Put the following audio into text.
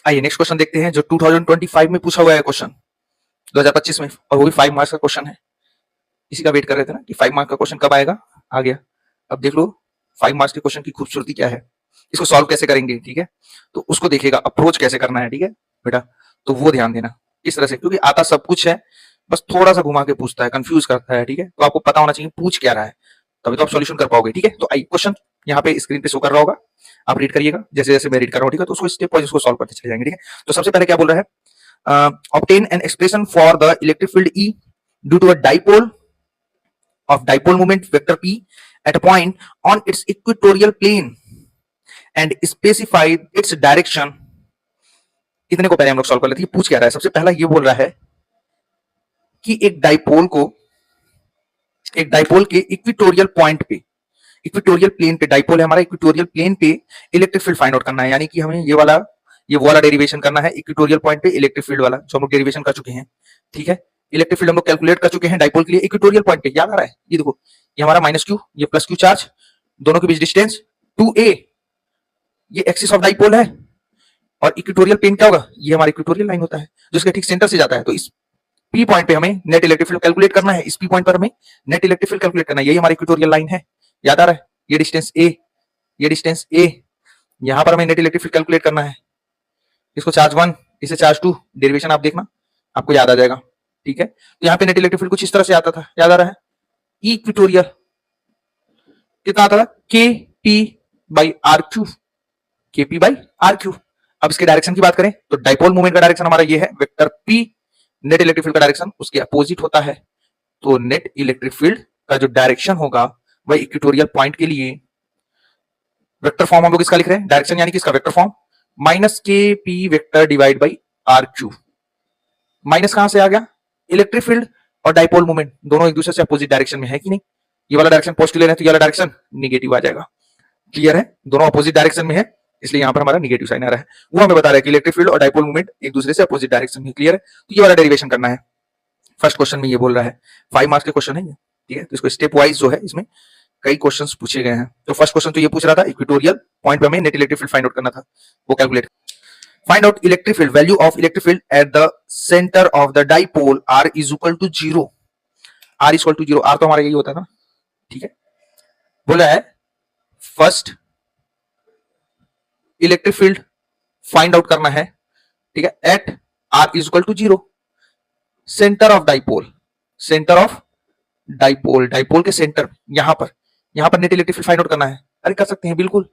आइए next question देखते हैं जो 2025 में पूछा हुआ है क्वेश्चन, 2025 में, और वो भी 5 मार्क्स का क्वेश्चन है। इसी का वेट कर रहे थे ना कि 5 मार्क्स का क्वेश्चन कब आएगा, आ गया। अब देख लो 5 मार्क्स के क्वेश्चन की खूबसूरती क्या है, इसको सॉल्व कैसे करेंगे, ठीक है। तो उसको देखिएगा, अप्रोच कैसे करना है, ठीक है बेटा, तो वो ध्यान देना इस तरह से, क्योंकि आता सब कुछ है, बस थोड़ा सा घुमा के पूछता है, कंफ्यूज करता है, ठीक है। तो आपको पता होना चाहिए पूछ क्या रहा है, तभी तो आप सॉल्यूशन कर पाओगे, ठीक है। तो आइए क्वेश्चन यहाँ पे स्क्रीन पे शो कर रहा होगा, आप रीड करिएगा जैसे जैसे मैं रीड कर रहा हूँ, ठीक है। तो उसको स्टेप वाइज उसको सॉल्व करते चले जाएंगे, ठीक है। तो सबसे पहले क्या बोल रहा है, obtain an expression for the electric field E due to a dipole of dipole moment vector P at a point on its equatorial plane and specify its direction। इतने को पहले हम लोग सॉल्व कर लेते हैं। पूछ क्या रहा है, सबसे पहला ये बोल रहा है कि एक डाइपोल के इक्वेटोरियल पॉइंट पे, इक्वेटोरियल प्लेन पे, डाइपोल है हमारा, इक्वेटोरियल प्लेन पे इलेक्ट्रिक फील्ड फाइंड आउट करना है। यानी कि हमें ये वाला डेरिवेशन करना है इक्वेटोरियल पॉइंट पे इलेक्ट्रिक फील्ड वाला, जो हम लोग डेरिवेशन कर चुके हैं, ठीक है। इलेक्ट्रिक फील्ड हम लोग कैलकुलेट कर चुके हैं डाइपोल के लिए इक्वेटोरियल पॉइंट पे, याद आ रहा है। ये देखो, ये हमारा -q, ये +q चार्ज, दोनों के बीच डिस्टेंस 2a, ये एक्सिस ऑफ डाइपोल है, और इक्वेटोरियल प्लेन क्या होगा, ये हमारा इक्वेटोरियल लाइन होता है जो इसके ठीक सेंटर से जाता है। तो इस P पॉइंट पे हमें नेट इलेक्ट्रिक फील्ड कैलकुलेट करना है, इस P पॉइंट पर हमें नेट इलेक्ट्रिक फील्ड कैलकुलेट करना है, यही हमारी इक्वेटोरियल लाइन है, याद आ रहा है। ये डिस्टेंस a, ये डिस्टेंस a, यहां पर हमें नेट इलेक्ट्रिक फील्ड कैलकुलेट करना है। इसको चार्ज 1, इसे चार्ज 2, डेरिवेशन आप देखना, आपको याद आ जाएगा, ठीक है। तो यहाँ पे नेट इलेक्ट्रिक फील्ड कुछ इस तरह से आता था, याद आ रहा है। इक्वेटोरियल कितना आता था, KP/R3, KP/R3। अब इसके डायरेक्शन की बात करें तो डाइपोल मूवमेंट का डायरेक्शन हमारा ये है, vector P, net electric field का डायरेक्शन उसके अपोजिट होता है। तो नेट इलेक्ट्रिक फील्ड का जो डायरेक्शन होगा वह इक्वेटोरियल पॉइंट के लिए वेक्टर फॉर्म हम लोग इसका लिख रहे हैं, डायरेक्शन यानी कि इसका vector form -KP vector divide by R3। Minus कहां से आ गया, इलेक्ट्रिक फील्ड और डाइपोल मूवमेंट दोनों एक दूसरे से अपोजिट डायरेक्शन में है कि नहीं। ये वाला डायरेक्शन पॉजिटिव ले रहे हैं तो ये वाला डायरेक्शन निगेटिव आ जाएगा, क्लियर है। दोनों अपोजिट डायरेक्शन में है, इसलिए यहाँ पर हमारा निगेटिव साइन आ रहा है। वो हमें बता रहा है कि इलेक्ट्रिक फील्ड और डाइपोल मूवमेंट एक दूसरे से अपोजिट डायरेक्शन में, क्लियर है। तो ये वाला डेरिवेशन करना है, फर्स्ट क्वेश्चन में ये बोल रहा है। 5 मार्क्स के क्वेश्चन है ये, ठीक है। तो इसको स्टेप वाइज जो है इसमें कई क्वेश्चंस पूछे गए हैं। तो फर्स्ट क्वेश्चन तो ये पूछ रहा था इक्वेटोरियल पॉइंट पे हमें net electric field find out करना था, वो calculate. Find out electric field, value of electric field at the center of the dipole R is equal to 0। R is equal to 0, R तो हमारा यही होता है ना, ठीक है। बोला है first electric field find out करना है, ठीक है, at R is equal to 0, centre of dipole, centre of dipole, dipole के सेंटर, यहां पर net electric field find out करना है। अरे कर सकते हैं बिल्कुल।